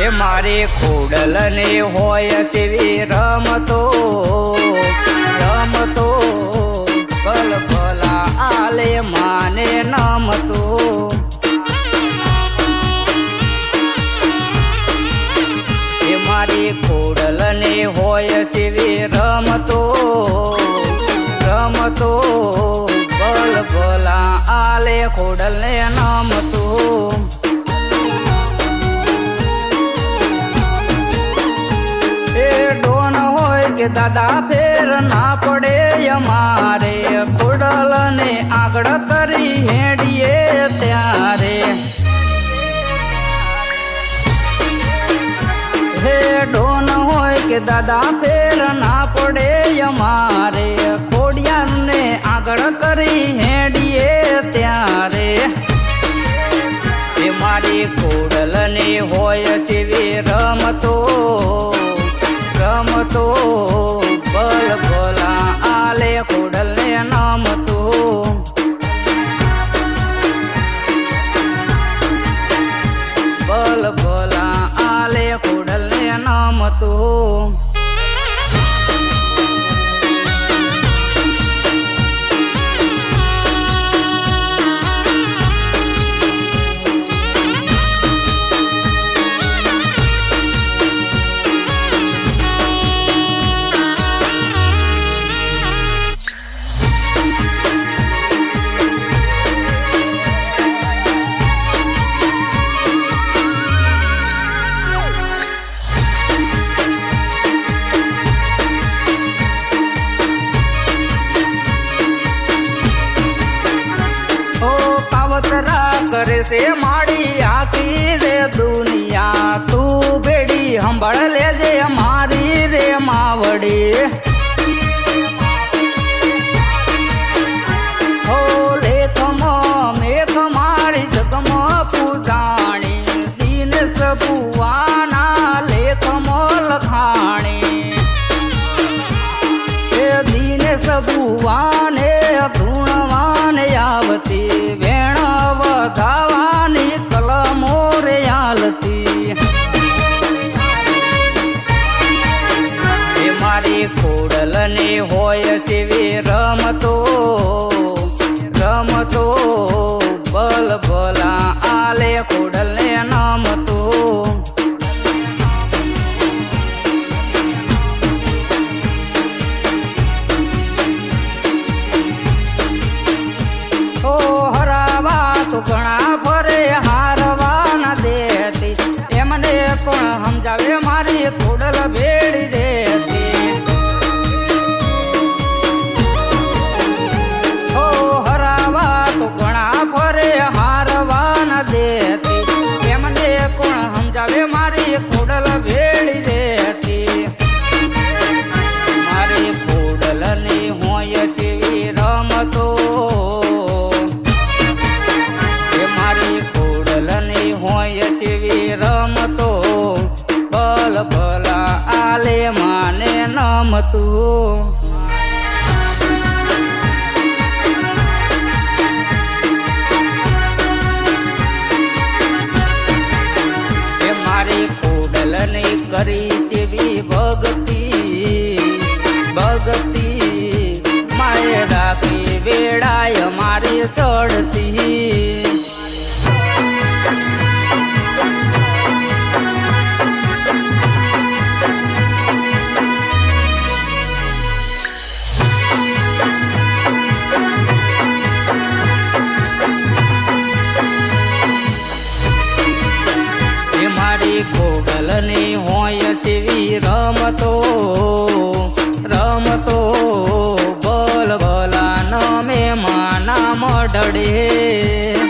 એ મારી ખોડલ ને હોય તેવી રમતો રમતો કલ ભલા આલે માને નમતો એ મારી ખોડલ ને હોય તેવી રમતો રમતો કલ ભલા આલે ખોડલ ને નમતો કે દાદા ફેર ના પડે અમારે ખોડલ ને આગળ કરી હેડીએ ત્યારે હે ડોન હોય કે દાદા ફેર ના પડે અમારે ખોડિયાર ને આગળ કરી હેડીએ ત્યારે એ મારી ખોડલ ને હોય તેવી રમતો રમતો બલ ભલા આલે ખોડલ ને નમતો બલ ભલા આલે ખોડલ ને નમતો કરે છે માડી આખી રે દુનિયા તું બેડી સંભાળ લેજે મારી રે માવડી હો લેખમો મેઘ મારી જગમો પૂજાણી દીન સબુવાના લેખમો લખાણી એ દીન સબુવાને ધૂણવાને આવતી વેણ ધાવાની કલમો રે આલતી એ મારી ખોડલ ને હોય તેવી રમતો રમતો બલ ભલા આલે ખોડલ ને નમતો ઘણા ફરે હારવા ના દેતી એમને પણ સમજાવે મારી ખોડલ ભેડી દેતી ઓ હરાવા તો ઘણા ફરે હારવા ના દેતી એમને પણ સમજાવે મારી ખોડલ ભેડી દેતી મારી ખોડલ ની હોય જેવી રમતો હોય તેવી રમતો બલ ભલા આલે માને નમતું એ મારી ખોડલ ની કરી તેવી ભક્તિ ભક્તિ માએ રાખી વેળાય મારી ચડતી ખોડલ ની હોય તેવી રમતો રમતો બલ ભલા નમે માના મઢડે